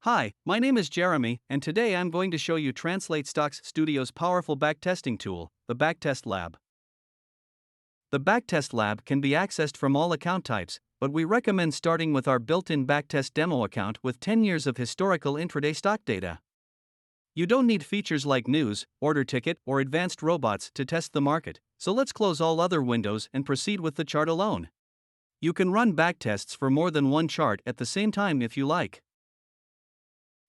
Hi, my name is Jeremy, and today I'm going to show you Translate Stocks Studio's powerful backtesting tool, the Backtest Lab. The Backtest Lab can be accessed from all account types, but we recommend starting with our built-in Backtest demo account with 10 years of historical intraday stock data. You don't need features like news, order ticket, or advanced robots to test the market, so let's close all other windows and proceed with the chart alone. You can run backtests for more than one chart at the same time if you like.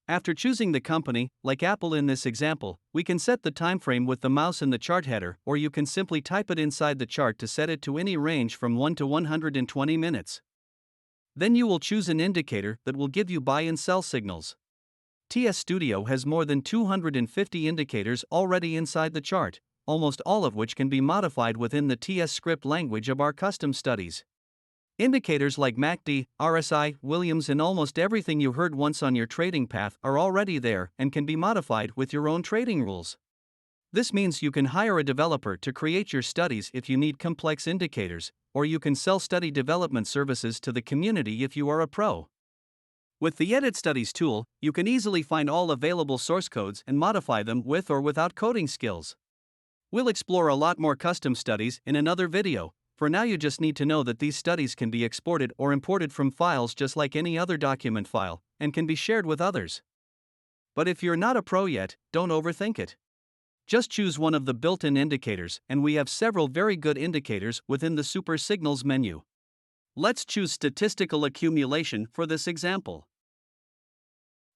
After choosing the company, like Apple in this example, we can set the time frame with the mouse in the chart header, or you can simply type it inside the chart to set it to any range from 1 to 120 minutes. Then you will choose an indicator that will give you buy and sell signals. TS Studio has more than 250 indicators already inside the chart, almost all of which can be modified within the TS script language of our custom studies. Indicators like MACD, RSI, Williams, and almost everything you heard once on your trading path are already there and can be modified with your own trading rules. This means you can hire a developer to create your studies if you need complex indicators, or you can sell study development services to the community if you are a pro. With the Edit Studies tool, you can easily find all available source codes and modify them with or without coding skills. We'll explore a lot more custom studies in another video. For now, you just need to know that these studies can be exported or imported from files just like any other document file, and can be shared with others. But if you're not a pro yet, don't overthink it. Just choose one of the built-in indicators, and we have several very good indicators within the Super Signals menu. Let's choose Statistical Accumulation for this example.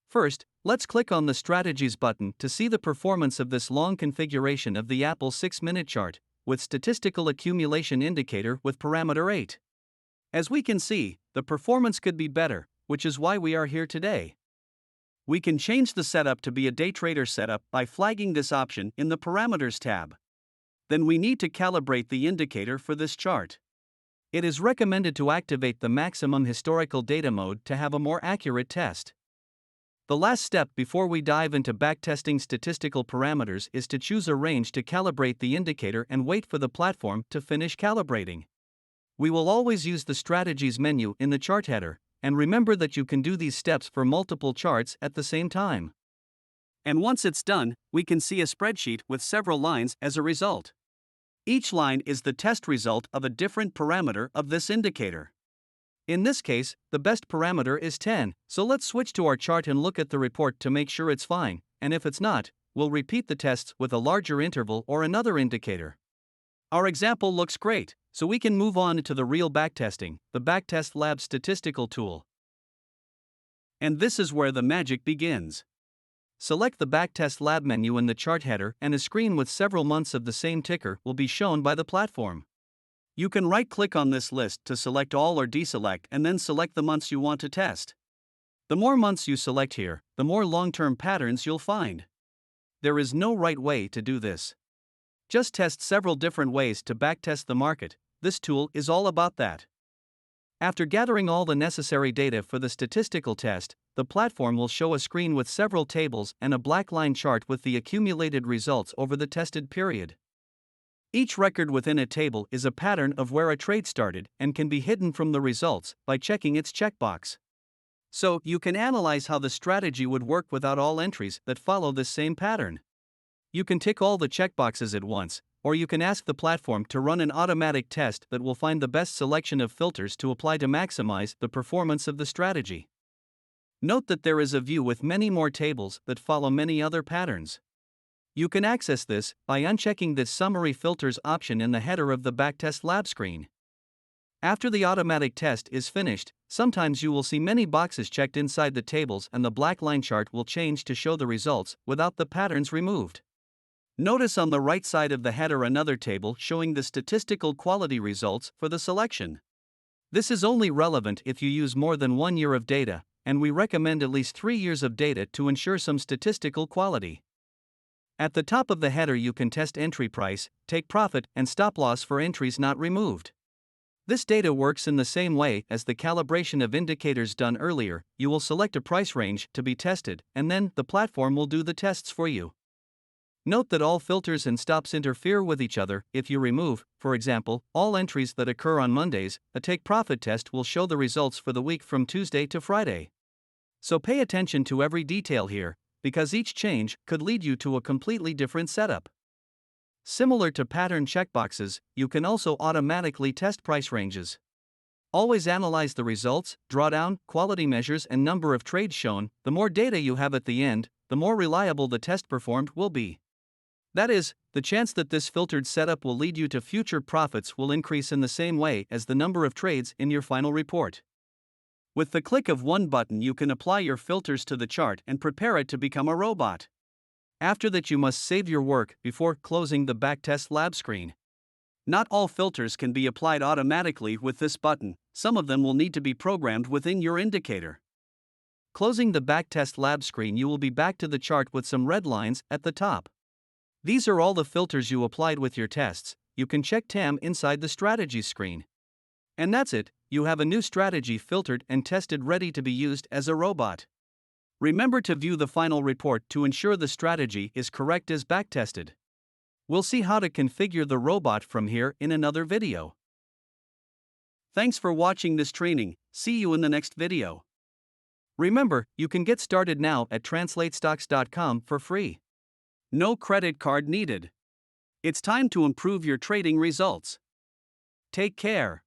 First, let's click on the Strategies button to see the performance of this long configuration of the Apple 6-minute chart, with Statistical Accumulation Indicator with parameter 8. As we can see, the performance could be better, which is why we are here today. We can change the setup to be a day trader setup by flagging this option in the Parameters tab. Then we need to calibrate the indicator for this chart. It is recommended to activate the maximum historical data mode to have a more accurate test. The last step before we dive into backtesting statistical parameters is to choose a range to calibrate the indicator and wait for the platform to finish calibrating. We will always use the Strategies menu in the chart header, and remember that you can do these steps for multiple charts at the same time. And once it's done, we can see a spreadsheet with several lines as a result. Each line is the test result of a different parameter of this indicator. In this case, the best parameter is 10, so let's switch to our chart and look at the report to make sure it's fine, and if it's not, we'll repeat the tests with a larger interval or another indicator. Our example looks great, so we can move on to the real backtesting, the Backtest Lab statistical tool. And this is where the magic begins. Select the Backtest Lab menu in the chart header, and a screen with several months of the same ticker will be shown by the platform. You can right-click on this list to select all or deselect and then select the months you want to test. The more months you select here, the more long-term patterns you'll find. There is no right way to do this. Just test several different ways to backtest the market. This tool is all about that. After gathering all the necessary data for the statistical test, the platform will show a screen with several tables and a black line chart with the accumulated results over the tested period. Each record within a table is a pattern of where a trade started and can be hidden from the results by checking its checkbox. So, you can analyze how the strategy would work without all entries that follow this same pattern. You can tick all the checkboxes at once, or you can ask the platform to run an automatic test that will find the best selection of filters to apply to maximize the performance of the strategy. Note that there is a view with many more tables that follow many other patterns. You can access this by unchecking this Summary Filters option in the header of the Backtest Lab screen. After the automatic test is finished, sometimes you will see many boxes checked inside the tables and the black line chart will change to show the results without the patterns removed. Notice on the right side of the header another table showing the statistical quality results for the selection. This is only relevant if you use more than 1 year of data, and we recommend at least 3 years of data to ensure some statistical quality. At the top of the header you can test entry price, take profit, and stop loss for entries not removed. This data works in the same way as the calibration of indicators done earlier. You will select a price range to be tested, and then the platform will do the tests for you. Note that all filters and stops interfere with each other. If you remove, for example, all entries that occur on Mondays, a take profit test will show the results for the week from Tuesday to Friday. So pay attention to every detail here, because each change could lead you to a completely different setup. Similar to pattern checkboxes, you can also automatically test price ranges. Always analyze the results, drawdown, quality measures, and number of trades shown. The more data you have at the end, the more reliable the test performed will be. That is, the chance that this filtered setup will lead you to future profits will increase in the same way as the number of trades in your final report. With the click of one button, you can apply your filters to the chart and prepare it to become a robot. After that, you must save your work before closing the Backtest Lab screen. Not all filters can be applied automatically with this button, some of them will need to be programmed within your indicator. Closing the Backtest Lab screen, you will be back to the chart with some red lines at the top. These are all the filters you applied with your tests. You can check TAM inside the strategy screen. And that's it, you have a new strategy filtered and tested, ready to be used as a robot. Remember to view the final report to ensure the strategy is correct as backtested. We'll see how to configure the robot from here in another video. Thanks for watching this training, see you in the next video. Remember, you can get started now at translatestocks.com for free. No credit card needed. It's time to improve your trading results. Take care.